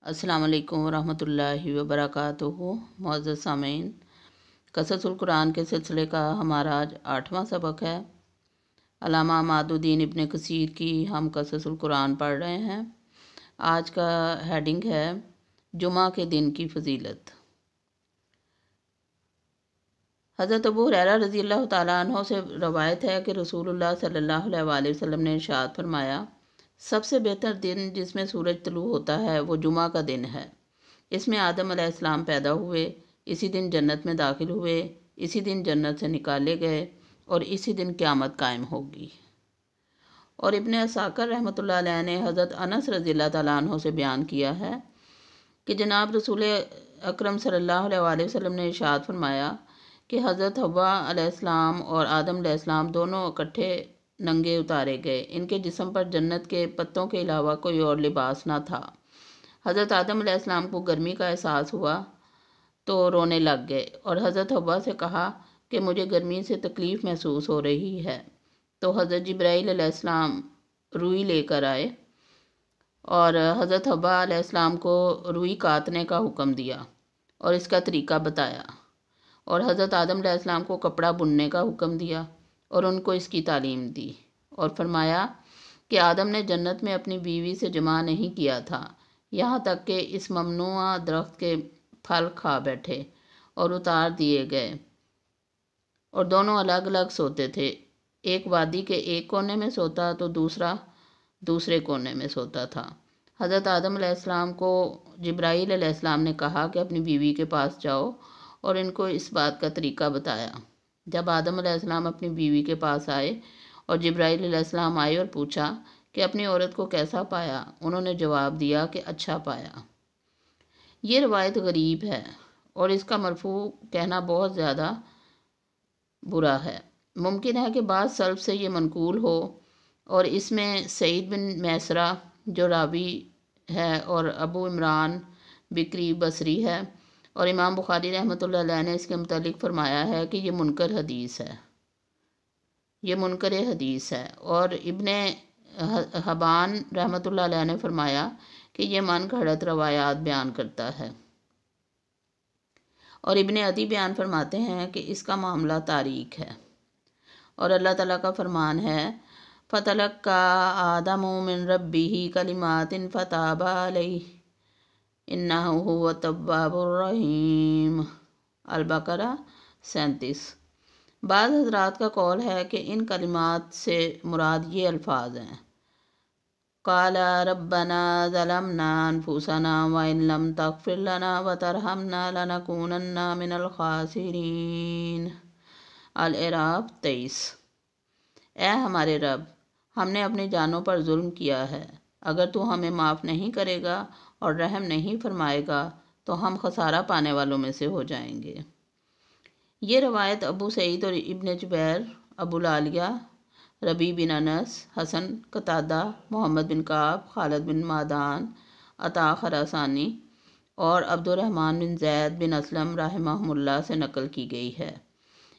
अस्सलाम वालेकुम रहमतुल्लाहि वबरकातुहू। मुअज़्ज़ज़ सामीन, क़ससुल कुरान के सिलसिले का हमारा आज 8वां सबक है। अल्लामा मादुद्दीन इब्न कसीर की हम क़ससुल कुरान पढ़ रहे हैं। आज का हेडिंग है जुमा के दिन की फ़जीलत। हज़रत अबू हुरैरा रज़ियल्लाहु ताला अन्हु से रवायत है कि रसूलुल्लाह सल्लल्लाहु अलैहि वसल्लम ने इरशाद फरमाया, सबसे बेहतर दिन जिसमें सूरज तुलू होता है वो जुमा का दिन है। इसमें आदम अलैहिस्सलाम पैदा हुए, इसी दिन जन्नत में दाखिल हुए, इसी दिन जन्नत से निकाले गए और इसी दिन क़यामत कायम होगी। और इब्न असाकर रहमतुल्लाह अलैह ने हज़रत अनस रज़ियल्लाहु ताला अन्हु से बयान किया है कि जनाब रसूल अकरम सल्लल्लाहु अलैहि वसल्लम ने इरशाद फरमाया कि हज़रत हव्वा अलैहिस्सलाम और आदम अलैहिस्सलाम दोनों इकट्ठे नंगे उतारे गए। इनके जिस्म पर जन्नत के पत्तों के अलावा कोई और लिबास ना था। हज़रत आदम अलैहिस्सलाम को गर्मी का एहसास हुआ तो रोने लग गए और हज़रत हव्वा से कहा कि मुझे गर्मी से तकलीफ़ महसूस हो रही है। तो हज़रत जिब्राईल अलैहिस्सलाम रुई लेकर आए और हज़रत हव्वा अलैहिस्सलाम को रुई काटने का हुक्म दिया और इसका तरीका बताया, और हज़रत आदम अलैहिस्सलाम को कपड़ा बुनने का हुक्म दिया और उनको इसकी तालीम दी और फरमाया कि आदम ने जन्नत में अपनी बीवी से जमा नहीं किया था यहाँ तक कि इस ममनुआ दरख्त के फल खा बैठे और उतार दिए गए, और दोनों अलग अलग सोते थे। एक वादी के एक कोने में सोता तो दूसरा दूसरे कोने में सोता था। हज़रत आदम अलैहिस्सलाम को जिब्राईल अलैहिस्सलाम ने कहा कि अपनी बीवी के पास जाओ और इनको इस बात का तरीका बताया। जब आदम अलैहिस्सलाम अपनी बीवी के पास आए और जिब्राईल अलैहिस्सलाम आए और पूछा कि अपनी औरत को कैसा पाया, उन्होंने जवाब दिया कि अच्छा पाया। ये रवायत गरीब है और इसका मरफू कहना बहुत ज़्यादा बुरा है। मुमकिन है कि बाद सल्फ से ये मनकूल हो और इसमें सईद बिन मैसरा जो रावी है और अबू इमरान बिक्री बसरी है, और इमाम बुखारी रहमतुल्लाह अलैह ने इसके मुतालिक फरमाया है कि ये मुनकर हदीस है, ये मुनकर हदीस है। और इब्ने हबान रहमतुल्लाह अलैह ने फरमाया कि ये मन घड़त रवायात बयान करता है। और इब्ने अदी बयान फरमाते हैं कि इसका मामला तारीख है। और अल्लाह ताला का फरमान है, फ़तलक्का आदमु मिन रब्बिही कलिमातिन फ़ताबा अलैहि इन्नहु हुवा तव्वाबुर रहीम। अल-बकरा 37। बाद हज़रात का कौल है कि इन कलिमात से मुराद ये अल्फाज हैं, क़ाला रब्बना ज़लमना अनफुसना व इन लम तग़फ़िर लना व तरहमना लनकूनन्ना मिनल ख़ासिरीन। अल-एराफ़ 23। ए हमारे रब, हमने अपनी जानों पर जुल्म किया है, अगर तू हमें माफ़ नहीं करेगा और रहम नहीं फरमाएगा तो हम खसारा पाने वालों में से हो जाएंगे। ये रवायत अबू सईद और इब्न जुबैर, अबुल आलिया, रबी बिन अनस, हसन कतादा, मोहम्मद बिन काब, खालिद बिन मादान, अता खरासानी और अब्दुर्रहमान बिन ज़ैद बिन असलम रहमहुमुल्लाह से नकल की गई है।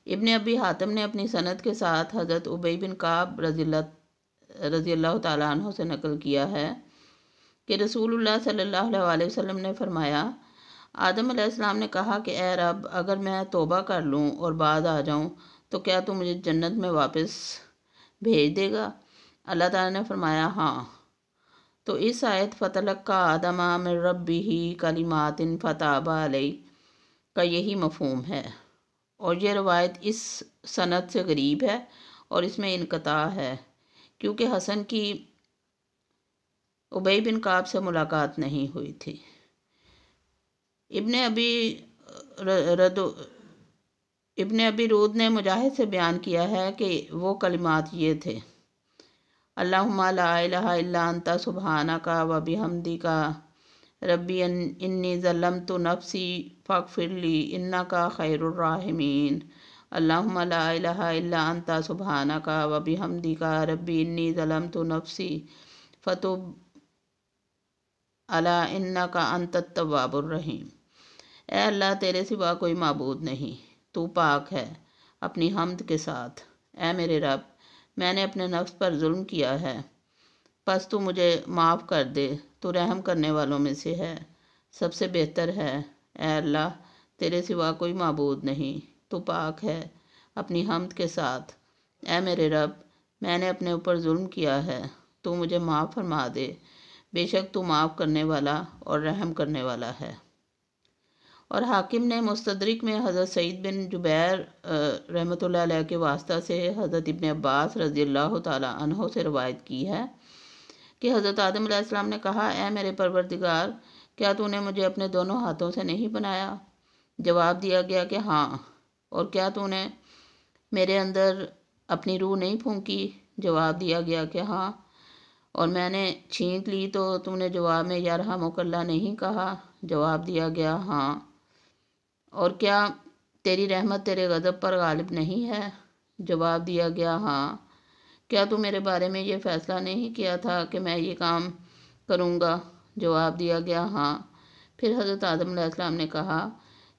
इब्न अबी हातिम ने अपनी सनद के साथ हज़रत उबई बिन काब रज़ियल्लाहु ताला अन्हु से नकल किया है कि रसूलुल्लाह सल्लल्लाहु अलैहि वसल्लम ने फरमाया, आदम अलैहिस्सलाम ने कहा कि ए रब, अगर मैं तौबा कर लूँ और बाद आ जाऊँ तो क्या तू मुझे जन्नत में वापस भेज देगा? अल्लाह ताला ने फरमाया हाँ। तो इस आयत फ़तलक्का आदमा मिन रब्बिही कलिमातिन फ़ताबा अलैहि का यही मफ़हूम है। और ये रवायत इस सनद से गरीब है और इसमें इनक़ता है क्योंकि हसन की उबई बिन काब से मुलाकात नहीं हुई थी। इब्ने अबी रूद ने मुजाहिद से बयान किया है कि वो कलिमात ये थे, अल्लाहुम्मा ला इलाहा इल्ला अंता सुब्हानका व बिहम्दिका रब्बी इन्नी ज़लमतु नफ्सी फ़ग़फ़िरली इन्नका खैरुर राहिमीन। अल्लाहुम्मा ला इलाहा इल्ला अंता सुब्हानका व बिहम्दिका रब्बी इन्नी ज़लमतु नफ्सी फ़तुब अला इन्नका अंतत तव्वाबुर रहीम। ए अल्लाह, तेरे सिवा कोई माबूद नहीं, तू पाक है अपनी हम्द के साथ। ए मेरे रब, मैंने अपने नफ्स पर जुल्म किया है, बस तू मुझे माफ़ कर दे, तू रहम करने वालों में से है। سب سے بہتر ہے۔ اے اللہ، تیرے سوا کوئی معبود نہیں، تو پاک ہے اپنی حمد کے ساتھ۔ اے میرے رب، میں نے اپنے اوپر ظلم کیا ہے، تو مجھے معاف فرما دے، بے شک تو معاف کرنے والا اور رحم کرنے والا ہے۔ اور حاکم نے مستدرک میں حضرت سعید بن جبیر رحمۃ اللہ علیہ کے واسطہ سے حضرت ابن عباس رضی اللہ تعالیٰ عنہ سے روایت کی ہے کہ حضرت آدم علیہ السلام نے کہا، اے میرے پروردگار، کیا تو نے مجھے اپنے دونوں ہاتھوں سے نہیں بنایا؟ جواب دیا گیا کہ ہاں۔ اور کیا تو نے میرے اندر اپنی روح نہیں پھونکی؟ جواب دیا گیا کہ ہاں۔ اور میں نے چھینک لی تو تم نے جواب میں یرحمک اللہ نہیں کہا؟ جواب دیا گیا ہاں۔ اور کیا تیری رحمت تیرے غضب پر غالب نہیں ہے؟ جواب دیا گیا ہاں۔ کیا تو میرے بارے میں یہ فیصلہ نہیں کیا تھا کہ میں یہ کام کروں گا؟ جواب دیا گیا ہاں۔ پھر حضرت آدم علیہ السلام نے کہا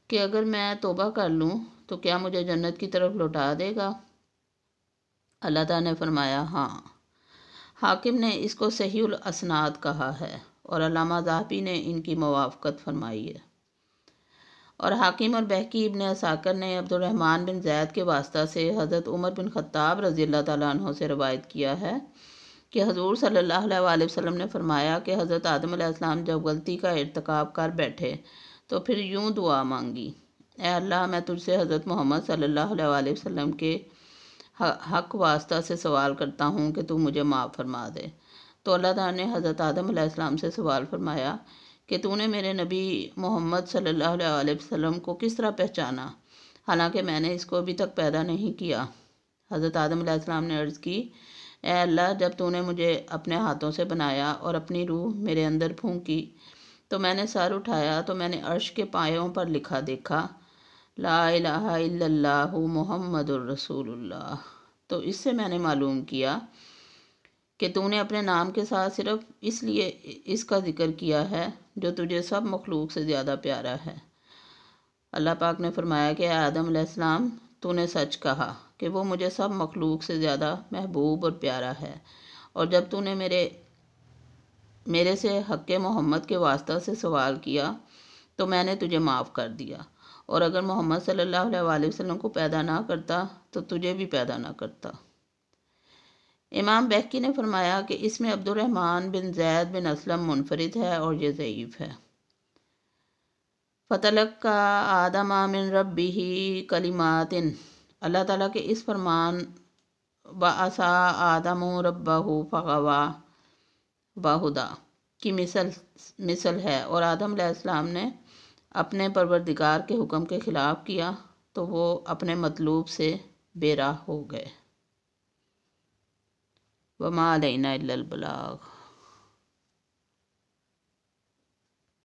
کہ اگر میں توبہ کر لوں تو کیا مجھے جنت کی طرف لوٹا دے گا؟ اللہ تعالیٰ نے فرمایا ہاں۔ حاکم نے اس کو صحیح الاسناد کہا ہے اور علامہ ذہبی نے ان کی موافقت فرمائی ہے۔ اور حاکم اور بہقی ابن عساکر نے عبد الرحمن بن زید کے واسطہ سے حضرت عمر بن خطاب رضی اللہ تعالیٰ عنہ سے روایت کیا ہے کہ حضور صلی اللہ علیہ وآلہ وسلم نے فرمایا کہ حضرت آدم علیہ السلام جب غلطی کا ارتکاب کر بیٹھے تو پھر یوں دعا مانگی، اے اللہ، میں تجھ سے حضرت محمد صلی اللہ علیہ وآلہ وسلم کے حق واسطہ سے سوال کرتا ہوں کہ تو مجھے معاف فرما دے۔ تو اللہ تعالیٰ نے حضرت آدم علیہ السلام سے سوال فرمایا کہ تو نے میرے نبی محمد صلی اللہ علیہ وآلہ وسلم کو کس طرح پہچانا، حالانکہ میں نے اس کو ابھی تک پیدا نہیں کیا؟ حضرت آدم علیہ السلام نے عرض کی، اے اللہ، جب تو نے مجھے اپنے ہاتھوں سے بنایا اور اپنی روح میرے اندر پھونکی تو میں نے سر اٹھایا تو میں نے عرش کے پایوں پر لکھا دیکھا، لا الہ الا اللہ محمد الرسول اللہ۔ تو اس سے میں نے معلوم کیا کہ تو نے اپنے نام کے ساتھ صرف اس لیے اس کا ذکر کیا ہے جو تجھے سب مخلوق سے زیادہ پیارا ہے۔ اللہ پاک نے فرمایا کہ اے آدم علیہ السلام، تو نے سچ کہا کہ وہ مجھے سب مخلوق سے زیادہ محبوب اور پیارا ہے، اور جب تو نے میرے سے حق محمد کے واسطہ سے سوال کیا تو میں نے تجھے معاف کر دیا، اور اگر محمد صلی اللہ علیہ وآلہ وسلم کو پیدا نہ کرتا تو تجھے بھی پیدا نہ کرتا۔ امام بہقی نے فرمایا کہ اس میں عبد الرحمن بن زید بن اسلم منفرد ہے اور یہ ضعیف ہے۔ فَتَلَقَّىٰ آدَمَ مِن رَبِّهِ كَلِمَاتٍ، اللہ تعالیٰ کے اس فرمان وَعَصَىٰ آدَمُ رَبَّهُ فَغَوَىٰ وَهُدَىٰ کی مثل ہے، اور آدم علیہ السلام نے اپنے پروردگار کے حکم کے خلاف کیا تو وہ اپنے مطلوب سے بے راہ ہو گئے۔ وَمَا عَلَيْنَا إِلَّا الْبَلَاغُ۔